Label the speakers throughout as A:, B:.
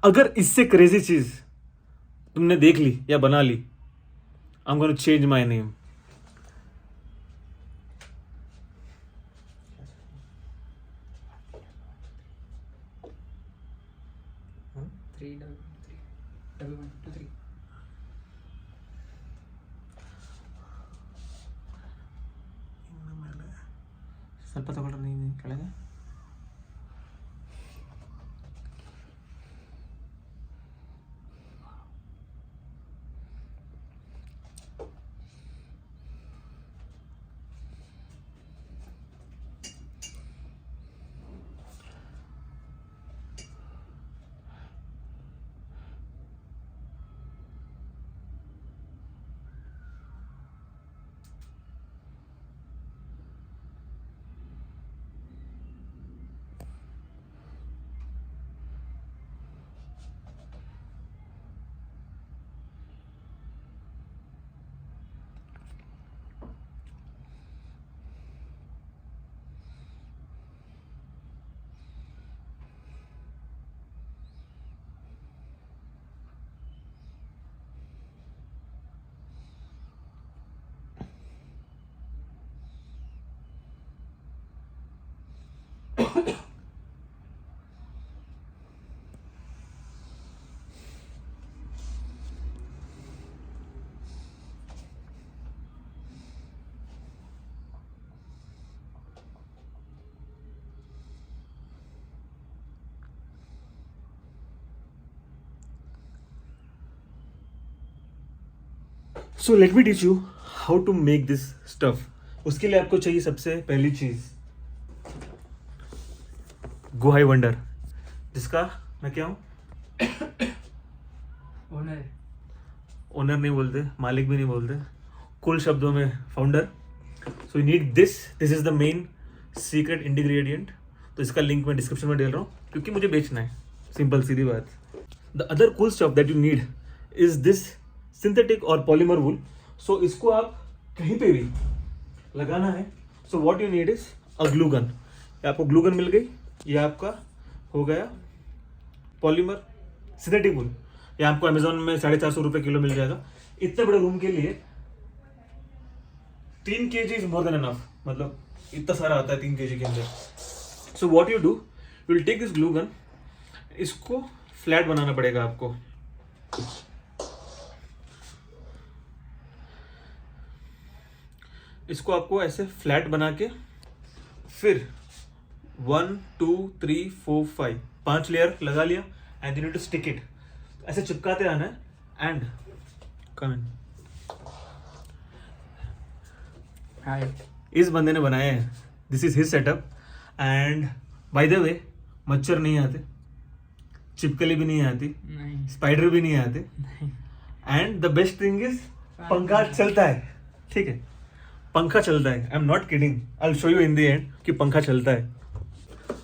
A: अगर इससे क्रेजी चीज तुमने देख ली या बना ली, I am gonna change my name. ಸ್ವಲ್ಪ ತಗೊಳ್ರಿ ನೀವು ಕೆಳಗೆ. So let me teach you how to make this stuff. उसके लिए आपको चाहिए सबसे पहली चीज गुहाई वंडर, जिसका मैं क्या हूँ, ओनर नहीं बोलते, मालिक भी नहीं बोलते, कुल शब्दों में founder. So you need this is the main secret ingredient. तो इसका लिंक मैं डिस्क्रिप्शन में डाल रहा हूँ क्योंकि मुझे बेचना है, सिंपल सीधी बात। The other cool stuff that you need is this synthetic और पॉलीमर वूल। सो इसको आप कहीं पे भी लगाना है। सो what you need is a glue gun. आपको ग्लू गन मिल गई, ये आपका हो गया पॉलीमर सिंथेटिक वूल। ये आपको अमेजोन में 450 रुपये किलो मिल जाएगा। इतने बड़े रूम के लिए 3 kg is more than enough, मतलब इतना सारा आता है 3 kg के अंदर। So what you do, you will take this glue gun, इसको फ्लैट बनाना पड़ेगा आपको। इसको आपको ऐसे फ्लैट बना के फिर 1 2 3 4 5 लेयर लगा लिया and you need to stick it. ऐसे चिपकाते आना है एंड कम इन। हाय, इस बंदे ने बनाया है, this is his setup. And by the way मच्छर नहीं आते, चिपकली भी नहीं आती, स्पाइडर भी नहीं आते, and the best thing is पंखा चलता है। ठीक है, पंखा चलता है, I am not kidding, I will show you in the end कि पंखा चलता है।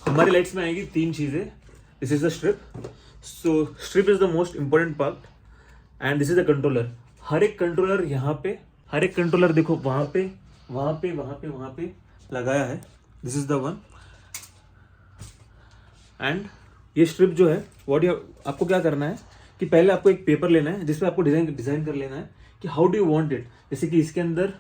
A: हमारी लाइट्स में आएगी 3 चीजें। This is the strip. So strip is the most important part and this is the controller. हर एक कंट्रोलर यहाँ पे, हर एक कंट्रोलर देखो वहां पे वहां पे वहां पे वहां पे लगाया है। This is the one. And ये स्ट्रिप जो है व्हाट यू, आपको क्या करना है कि पहले आपको एक पेपर लेना है जिसपे आपको डिजाइन कर लेना है कि how do you want it. जैसे कि इसके अंदर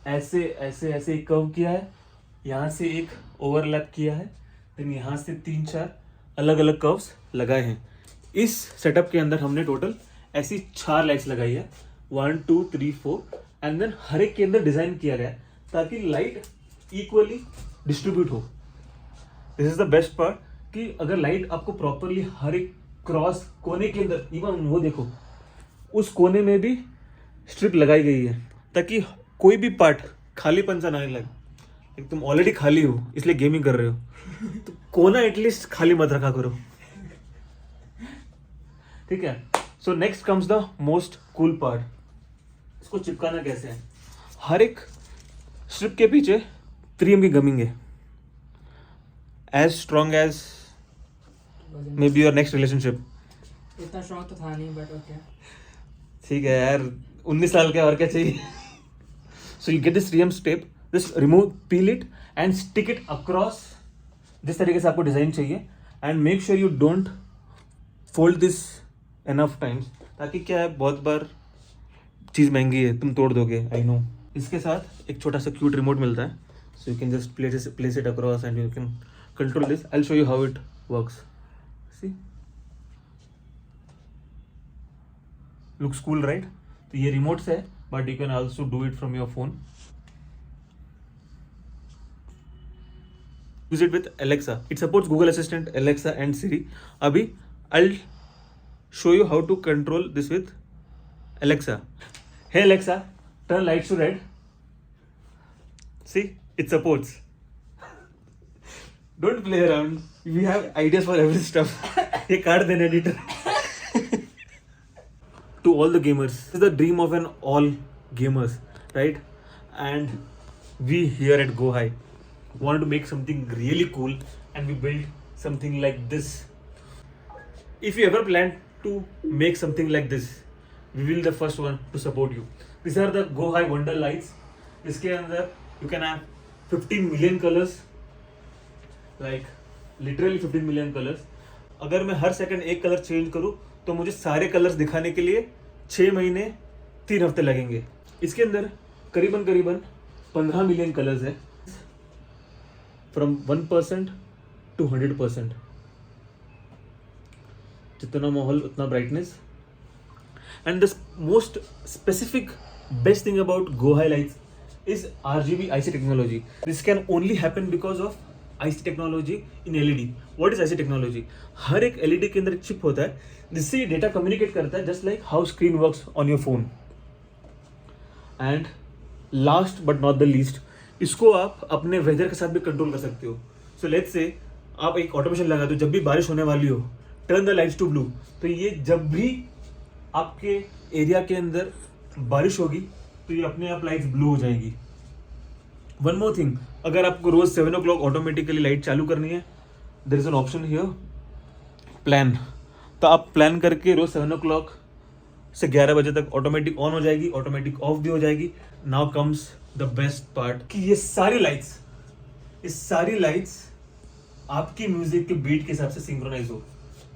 A: ऐसे ऐसे ऐसे एक कर्व किया है, यहाँ से एक ओवरलैप किया है, देन यहाँ से 3-4 अलग अलग कर्व्स लगाए हैं। इस सेटअप के अंदर हमने टोटल ऐसी 4 लाइट्स लगाई है, 1 2 3 4, एंड देन हर एक के अंदर डिजाइन किया गया है ताकि लाइट इक्वली डिस्ट्रीब्यूट हो। This is the best part कि अगर लाइट आपको प्रॉपरली हर एक क्रॉस कोने के अंदर, इवन वो देखो उस कोने में भी स्ट्रिप लगाई गई है ताकि कोई भी पार्ट खाली पंचा ना लगे। तुम ऑलरेडी खाली हो इसलिए गेमिंग कर रहे हो, तो कोना एटलीस्ट खाली मत रखा करो। ठीक है। So next comes the most cool part. इसको चिपकाना कैसे है। हर एक स्ट्रिप के पीछे 3M की गमिंग है, as strong as may be your next relationship.
B: इतना स्ट्रॉन्ग तो था नहीं, बट ओके
A: ठीक है यार, 19 साल के और क्या चाहिए। So you get this 3M tape, just remove, peel it and stick it across। जिस तरीके से आपको डिजाइन चाहिए, and make sure you don't fold this enough times, ताकि क्या है बहुत बार चीज़ महंगी है, तुम तोड़ दोगे, आई नो। इसके साथ एक छोटा सा क्यूट रिमोट मिलता है, so you can just place it across and you can control this. I will show you how it works. See, looks cool right? तो ये रिमोट से है, but you can also do it from your phone. Use it with Alexa. It supports Google Assistant, Alexa and Siri. Abhi, I'll show you how to control this with Alexa. Hey Alexa, turn lights to red. See, it supports. Don't play around. We have ideas for every stuff. Ye card then editor. To all the gamers, this is the dream of an all gamers, right? And we here at Go High wanted to make something really cool, and we built something like this. If you ever plan to make something like this, we will be the first one to support you. These are the Go High Wonder Lights. इसके अंदर you can have 15 million colors, like literally 15 million colors. अगर मैं हर second एक colour change करूँ तो मुझे सारे colours दिखाने के लिए 6 महीने 3 हफ्ते लगेंगे। इसके अंदर करीबन 15 मिलियन कलर्स है, फ्रॉम 1% to 100%। जितना माहौल उतना brightness. And the most specific best thing about Go High Lights is RGB IC technology. This can only happen because of IC technology in LED. What is IC technology? हर एक LED के अंदर एक chip होता है जिससे ये data communicate करता है, just like how screen works on your phone. And last but not the least, इसको आप अपने वेदर के साथ भी कंट्रोल कर सकते हो। सो लेट्स से आप एक ऑटोमेशन लगा दो, जब भी बारिश होने वाली हो, turn the lights to blue, तो ये जब भी आपके एरिया के अंदर बारिश होगी तो ये अपने आप लाइट्स ब्लू हो जाएगी। वन मोर थिंग, अगर आपको रोज 7 o'clock ऑटोमेटिकली लाइट चालू करनी है, there is an option here, plan. तो आप प्लान करके रोज 7 o'clock से 11 बजे तक ऑटोमेटिक ऑन हो जाएगी, ऑटोमेटिक ऑफ भी हो जाएगी। Now comes the best part कि ये सारी लाइट्स आपकी म्यूजिक के बीट के हिसाब से सिंक्रोनाइज हो।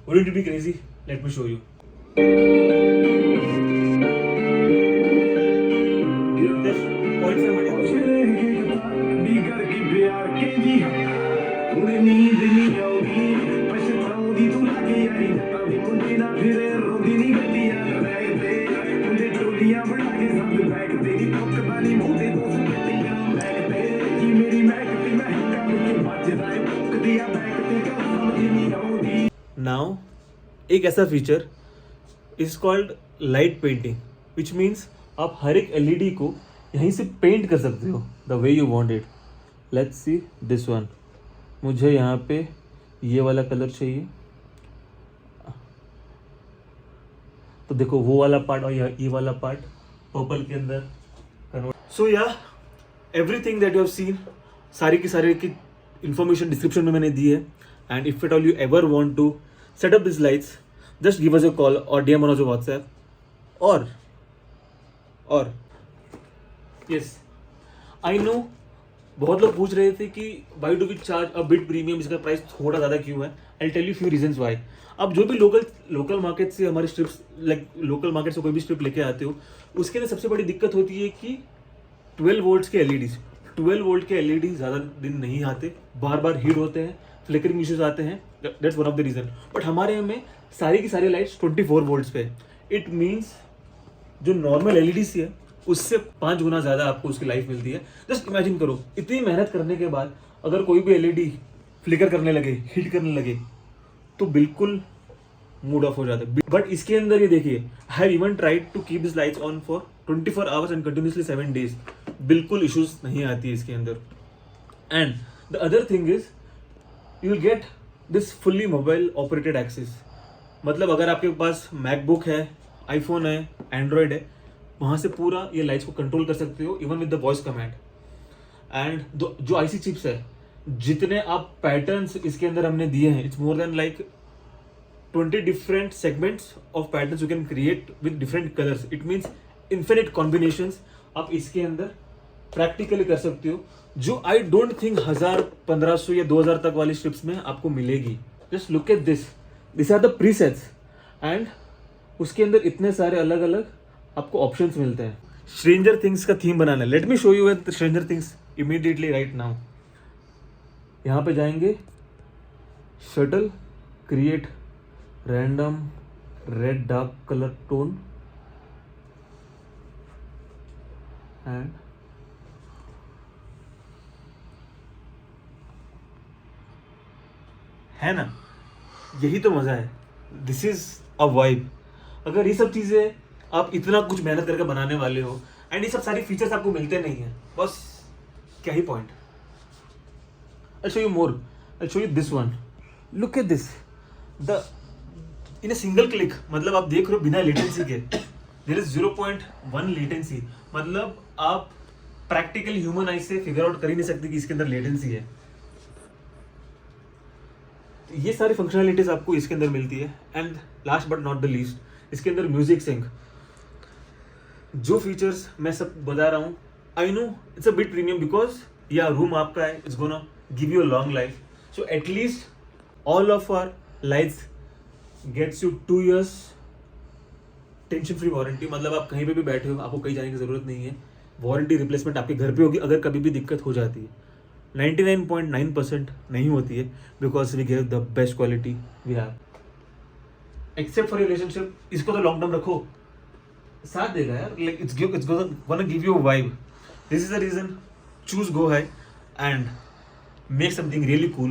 A: Would it be crazy? Let me show you. Now एक ऐसा feature is called light painting, which means आप हर एक LED को यहीं से पेंट कर सकते हो the way you want it. Let's see this one, मुझे यहाँ पे ये वाला कलर चाहिए, तो देखो वो वाला पार्ट और ये वाला पार्ट पर्पल के अंदर कन्वर्ट। सो या everything that you have seen, सारी की इंफॉर्मेशन डिस्क्रिप्शन में मैंने दी है। And if at all you ever want to set up this lights, just give us a call और DM ऑन WhatsApp। और यस, आई नो बहुत लोग पूछ रहे थे कि why do we charge a bit premium, इसका प्राइस थोड़ा ज़्यादा क्यों है। I tell you few reasons why. अब जो भी लोकल मार्केट से हमारे स्ट्रिप्स, लाइक लोकल मार्केट से कोई भी स्ट्रिप लेके आते हो, उसके अंदर सबसे बड़ी दिक्कत होती है कि 12 वोल्ट्स के LEDs, 12 वोल्ट के LED ज़्यादा दिन नहीं आते, बार बार हीट होते हैं, फ्लिकरिंग इश्यूज आते हैं, that's one of the reason. But हमारे में सारी की सारी लाइट्स 24 वोल्ट्स पे। इट मीन्स जो नॉर्मल LEDs है उससे 5 गुना ज़्यादा आपको उसकी लाइफ मिलती है। जस्ट इमेजिन करो, इतनी मेहनत करने के बाद अगर कोई भी LED फ्लिकर करने लगे, हीट करने लगे, तो बिल्कुल मूड ऑफ हो जाता है। बट इसके अंदर ये देखिए, I have even tried to keep this lights on for 24 hours and continuously 7 days, बिल्कुल इश्यूज नहीं आती है इसके अंदर। And the other thing is you will get this fully mobile operated access. मतलब अगर आपके पास मैकबुक है, आईफोन है, एंड्रॉयड है, वहाँ से पूरा ये लाइट्स को कंट्रोल कर सकते हो, even with the voice command. And जो IC चिप्स है, जितने आप पैटर्न्स इसके अंदर हमने दिए हैं, it's more than like 20 different segments of patterns you can create with different colors. It means infinite combinations आप इसके अंदर प्रैक्टिकली कर सकते हो, जो आई डोंट थिंक 1000, 1500 या 2000 तक वाली स्ट्रिप्स में आपको मिलेगी। Just look at this are the presets. And उसके अंदर इतने सारे अलग अलग आपको ऑप्शंस मिलते हैं. स्ट्रेंजर थिंग्स का थीम बनाना है. Let me show you stranger things immediately right now. यहाँ पे जाएंगे, shuttle, create random raid dark colour tone and है ना, यही तो मजा है. This is a vibe. अगर ये सब चीजें आप इतना कुछ मेहनत करके बनाने वाले हो एंड ये सब सारी फीचर्स आपको मिलते नहीं है, बस क्या ही point. I'll show you more. I'll show you this one. Look at this. The in a single click, मतलब आप देख रहे हो बिना लेटेंसी के, there is 0.1 लेटेंसी. मतलब आप प्रैक्टिकल ह्यूमन आई से फिगर आउट कर ही नहीं सकते कि इसके अंदर लेटेंसी है. तो ये सारी फंक्शनलिटीज आपको इसके अंदर मिलती है. And last but not the least, इसके अंदर म्यूजिक सिंक. जो फीचर्स मैं सब बता रहा हूँ, I know it's a bit premium because या रूम आपका है, it's gonna give you a long life. So at least all of our lights gets you 2 years tension free warranty. मतलब आप कहीं पे भी बैठे हो, आपको कहीं जाने की ज़रूरत नहीं है. वारंटी रिप्लेसमेंट आपके घर पे होगी अगर कभी भी दिक्कत हो जाती है. 99.9% नहीं होती है because we give the best quality we have. Except for relationship, इसको तो लॉन्ग टर्म रखो, साथ देगा यार. Like it's gonna give you a vibe. This is the reason. Choose go high and make something really cool.